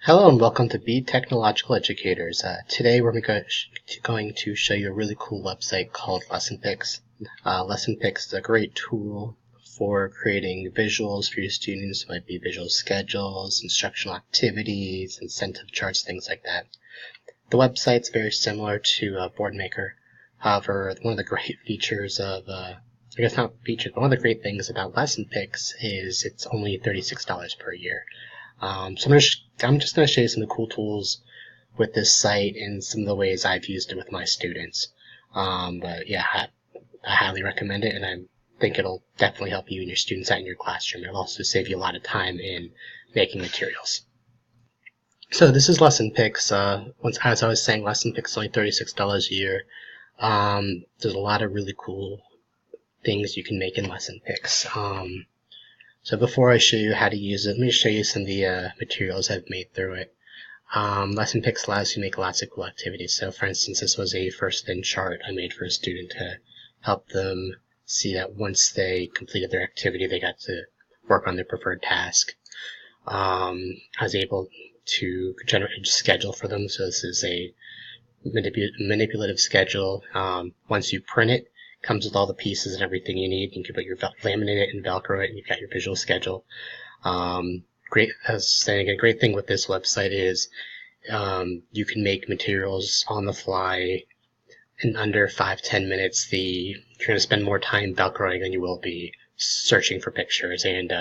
Hello and welcome to Be Technological Educators. Today we're going to show you a really cool website called LessonPix. LessonPix is a great tool for creating visuals for your students. It might be visual schedules, instructional activities, incentive charts, things like that. The website's very similar to BoardMaker. However, one of the great features of, I guess not features, but one of the great things about LessonPix is it's only $36 per year. So I'm just going to show you some of the cool tools with this site and some of the ways I've used it with my students. But yeah, I highly recommend it, and I think it'll definitely help you and your students out in your classroom. It'll also save you a lot of time in making materials. So this is LessonPix. As I was saying, LessonPix is only $36 a year. There's a lot of really cool things you can make in LessonPix. So before I show you how to use it, let me show you some of the materials I've made through it. LessonPix allows you to make lots of cool activities. So for instance, this was a first in chart I made for a student to help them see that once they completed their activity, they got to work on their preferred task. I was able to generate a schedule for them. So this is a manipulative schedule. Once you print it, comes with all the pieces and everything you need. You can put your laminate it and Velcro it, and you've got your visual schedule. Great thing with this website is you can make materials on the fly in under 5-10 minutes. You're going to spend more time Velcroing than you will be searching for pictures and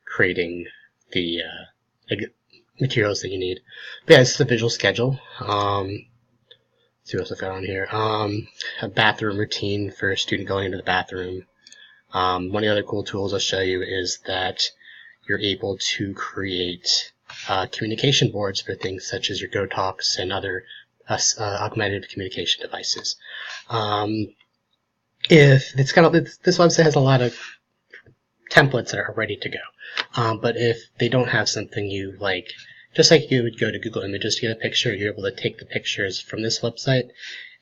creating the materials that you need. But yeah, this is the visual schedule. See what else I've got on here. A bathroom routine for a student going into the bathroom. One of the other cool tools I'll show you is that you're able to create communication boards for things such as your GoTalks and other augmented communication devices. This website has a lot of templates that are ready to go, but if they don't have something you like, just like you would go to Google Images to get a picture, you're able to take the pictures from this website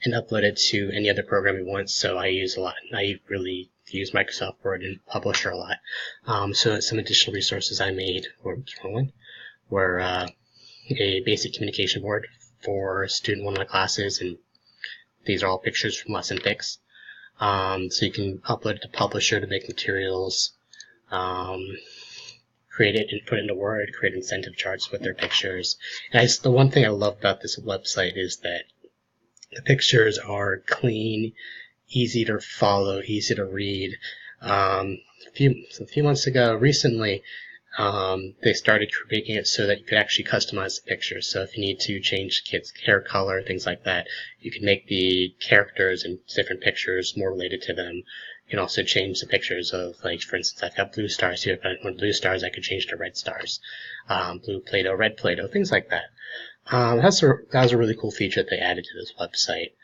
and upload it to any other program you want. So I really use Microsoft Word and Publisher a lot. So some additional resources I made were a basic communication board for student one-on-one classes, and these are all pictures from LessonPix. So you can upload it to Publisher to make materials. Create it and put it into Word, create incentive charts with their pictures. And the one thing I love about this website is that the pictures are clean, easy to follow, easy to read. A few months ago, recently, they started making it so that you could actually customize the pictures. So if you need to change the kid's hair color, things like that, you can make the characters and different pictures more related to them. You can also change the pictures of, like, for instance, I've got blue stars here. If I want blue stars, I could change to red stars. Blue Play-Doh, red Play-Doh, things like that. That was a really cool feature that they added to this website.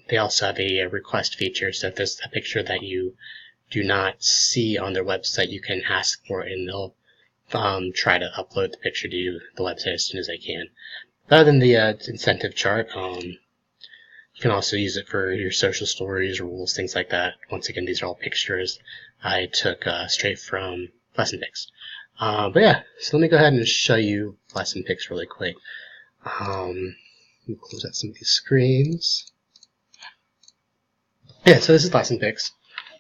They also have a request feature, so if there's a picture that you do not see on their website, you can ask for it, and they'll try to upload the picture to the website as soon as they can. Other than the incentive chart, you can also use it for your social stories, rules, things like that. Once again, these are all pictures I took straight from LessonPix. But yeah, so let me go ahead and show you LessonPix really quick. Let me close out some of these screens. Yeah, so this is LessonPix.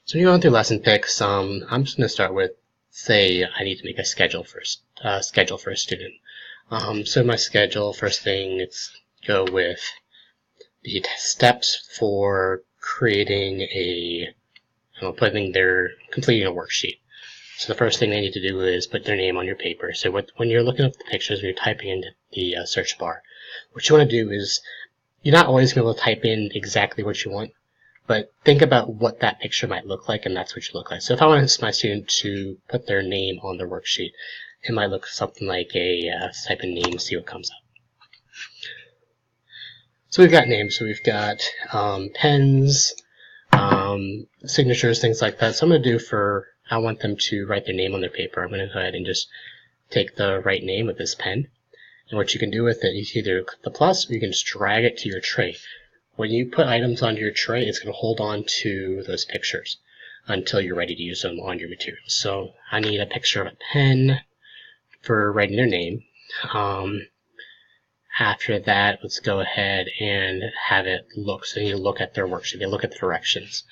So when you're going through LessonPix, I'm just going to start with, say, I need to make a schedule for a student. So my schedule, first thing, let's go with the steps for completing a worksheet. So the first thing they need to do is put their name on your paper. So when you're looking up the pictures, when you're typing into the search bar, what you want to do is, you're not always going to be able to type in exactly what you want, but think about what that picture might look like, and that's what you look like. So if I want my student to put their name on their worksheet, it might look something like type in name, see what comes up. So we've got names, so we've got pens, signatures, things like that. So I'm going to I want them to write their name on their paper. I'm going to go ahead and just take the right name with this pen. And what you can do with it, you can either click the plus, or you can just drag it to your tray. When you put items onto your tray, it's going to hold on to those pictures until you're ready to use them on your materials. So I need a picture of a pen for writing their name. After that, let's go ahead and have it look. So you look at their worksheet, you look at the directions.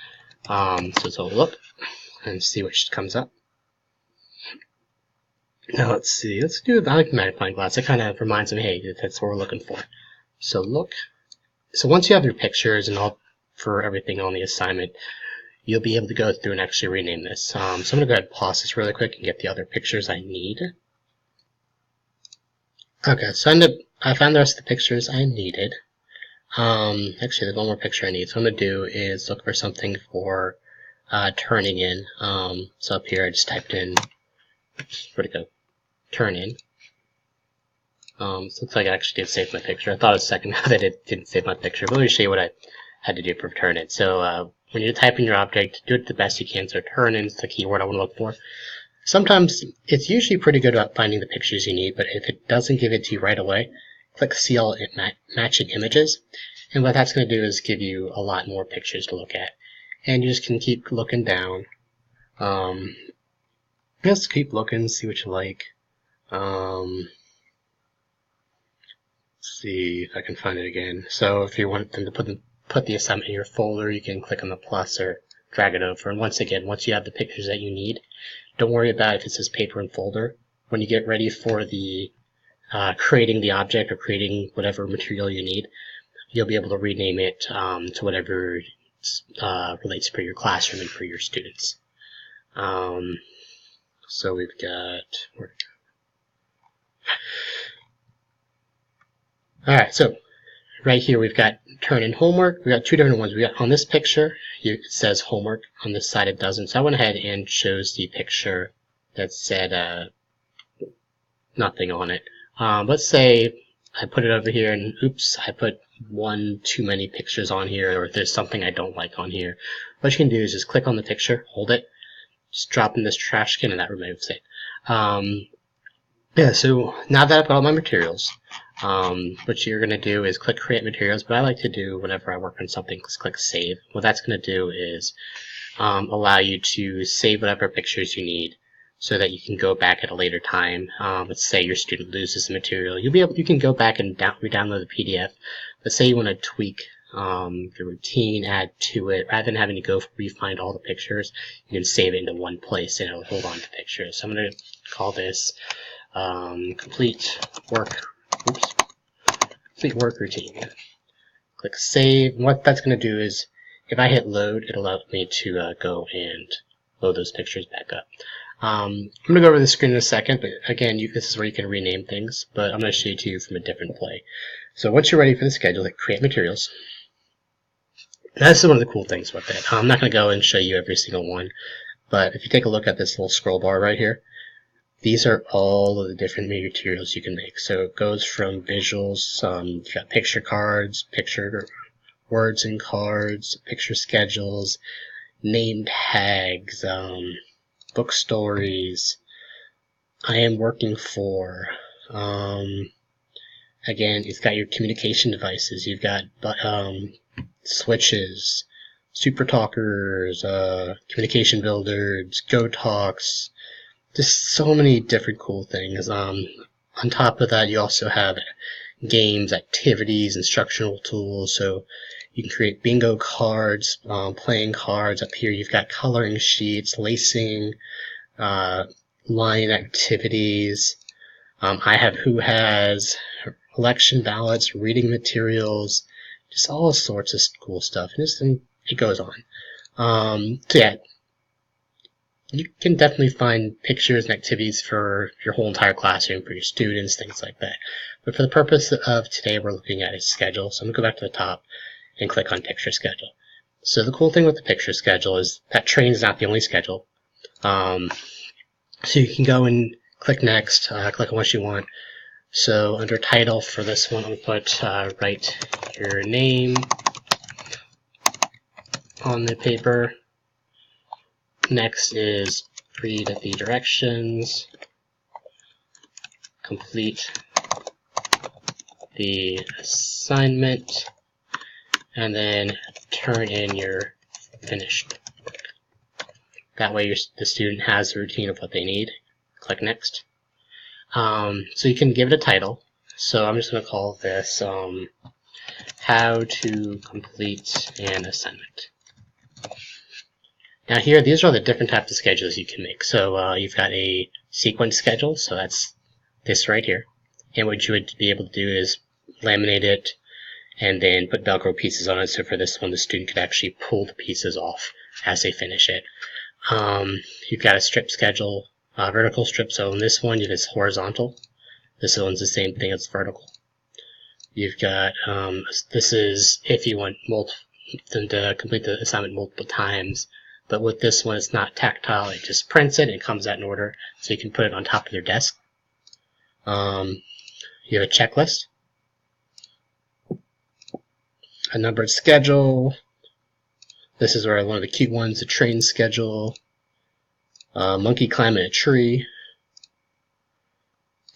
So look and see what comes up. Now let's see, let's do the magnifying glass. It kind of reminds me, hey, that's what we're looking for. So look, so once you have your pictures and all for everything on the assignment, you'll be able to go through and actually rename this. So I'm going to go ahead and pause this really quick and get the other pictures I need. Okay, so I found the rest of the pictures I needed. Actually, there's one more picture I need. So what I'm going to do is look for something for turning in. So up here I just typed in, where'd it go? Turn in. So it looks like I actually did save my picture. I thought a second now that it didn't save my picture, but let me show you what I had to do for turn in. So when you type in your object, do it the best you can. So turn in is the keyword I want to look for. Sometimes it's usually pretty good about finding the pictures you need, but if it doesn't give it to you right away, click See All Matching Images. And what that's going to do is give you a lot more pictures to look at. And you just can keep looking down. Just keep looking, see what you like. See if I can find it again. So if you want them to put the assignment in your folder, you can click on the plus or drag it over. And once again, once you have the pictures that you need, don't worry about if it says paper and folder. When you get ready for the creating the object or creating whatever material you need, you'll be able to rename it to whatever relates for your classroom and for your students. So we've got... Alright, so right here we've got turn in homework. We've got two different ones. We got on this picture, it says homework. On this side it doesn't. So I went ahead and chose the picture that said nothing on it. Let's say I put it over here and oops, I put one too many pictures on here, or if there's something I don't like on here. What you can do is just click on the picture, hold it, just drop in this trash can, and that removes it. Yeah, so now that I've got all my materials, what you're going to do is click Create Materials. What I like to do whenever I work on something is click Save. What that's going to do is allow you to save whatever pictures you need so that you can go back at a later time. Let's say your student loses the material. You can go back and re-download the PDF. Let's say you want to tweak your routine, add to it. Rather than having to go re-find all the pictures, you can save it into one place and it'll hold on to pictures. So I'm going to call this complete work routine. Click Save. And what that's going to do is, if I hit load, it'll allow me to go and load those pictures back up. I'm going to go over the screen in a second, but again, this is where you can rename things, but I'm going to show it to you from a different play. So once you're ready for the schedule, hit Create Materials. That's one of the cool things about that. I'm not going to go and show you every single one, but if you take a look at this little scroll bar right here, these are all of the different materials you can make. So it goes from visuals, you've got picture cards, picture words and cards, picture schedules, name tags, book stories, I am working for, again, it's got your communication devices, you've got switches, super talkers, communication builders, go talks, just so many different cool things. On top of that, you also have games, activities, instructional tools, so you can create bingo cards, playing cards. Up here you've got coloring sheets, lacing, line activities. I have Who Has, election ballots, reading materials, just all sorts of cool stuff. And it goes on. So yeah, you can definitely find pictures and activities for your whole entire classroom, for your students, things like that. But for the purpose of today, we're looking at a schedule. So I'm going to go back to the top and click on Picture Schedule. So the cool thing with the Picture Schedule is that training is not the only schedule. So you can go and click Next, click on what you want. So under Title for this one, I'm going to put write your name on the paper. Next is read the directions, complete the assignment, and then turn in your finished work. That way the student has a routine of what they need. Click Next. So you can give it a title. So I'm just going to call this How to Complete an Assignment. Now here, these are the different types of schedules you can make. So you've got a sequence schedule, so that's this right here. And what you would be able to do is laminate it and then put Velcro pieces on it. So for this one, the student could actually pull the pieces off as they finish it. You've got a strip schedule, vertical strip. So in this one, it is horizontal. This one's the same thing, it's vertical. You've got, this is if you want them to complete the assignment multiple times. But with this one, it's not tactile. It just prints it and it comes out in order, so you can put it on top of your desk. You have a checklist, a numbered schedule. This is where one of the cute ones, a train schedule, a monkey climbing a tree,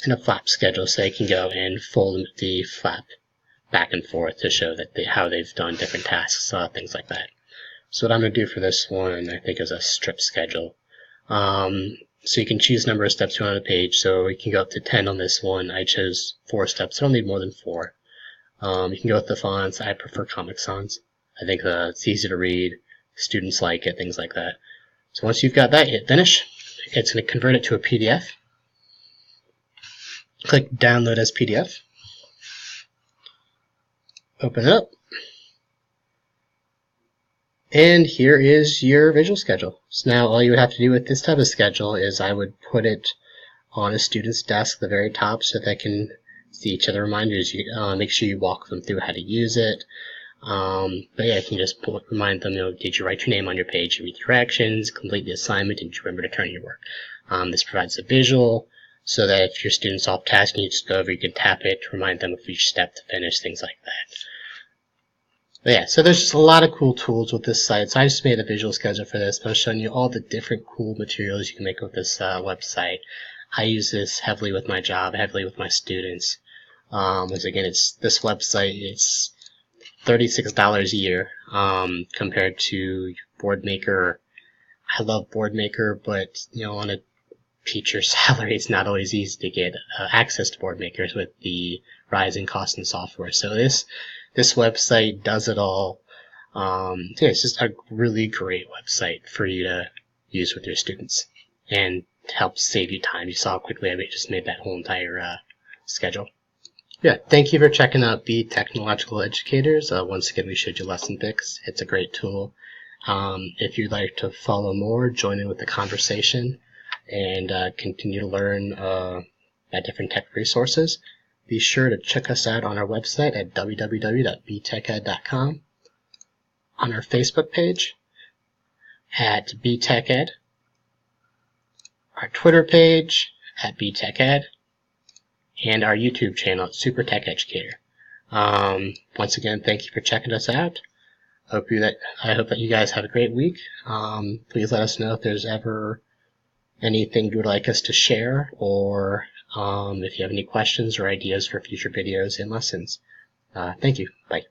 and a flap schedule, so they can go and fold the flap back and forth to show that how they've done different tasks, things like that. So what I'm going to do for this one, I think, is a strip schedule. So you can choose the number of steps you want on the page. So you can go up to 10 on this one. I chose 4 steps. I don't need more than 4. You can go with the fonts. I prefer Comic Sans. I think it's easy to read. Students like it, things like that. So once you've got that, hit finish. It's going to convert it to a PDF. Click Download as PDF. Open it up. And here is your visual schedule. So now all you would have to do with this type of schedule is I would put it on a student's desk at the very top so they can see each other reminders. Make sure you walk them through how to use it. But yeah, you can just remind them, did you write your name on your page? Read the directions, complete the assignment, and remember to turn in your work. This provides a visual so that if your student's off task and you just go over, you can tap it to remind them of each step to finish, things like that. But yeah, so there's just a lot of cool tools with this site. So I just made a visual schedule for this, but I'm showing you all the different cool materials you can make with this website. I use this heavily with my job, heavily with my students. As again, this website, it's $36 a year compared to BoardMaker. I love BoardMaker, but on a teacher's salary, it's not always easy to get access to BoardMakers with the rising costs in software. So this website does it all. It's just a really great website for you to use with your students and help save you time. You saw how quickly I just made that whole entire schedule. Yeah, thank you for checking out the Technological Educators. Once again, we showed you LessonPix. It's a great tool. If you'd like to follow more, join in with the conversation, and continue to learn about different tech resources, be sure to check us out on our website at www.bteched.com, on our Facebook page at bteched, our Twitter page at bteched, and our YouTube channel at Super Tech Educator. Once again, thank you for checking us out. I hope that you guys have a great week. Please let us know if there's ever anything you would like us to share, or if you have any questions or ideas for future videos and lessons. Thank you. Bye.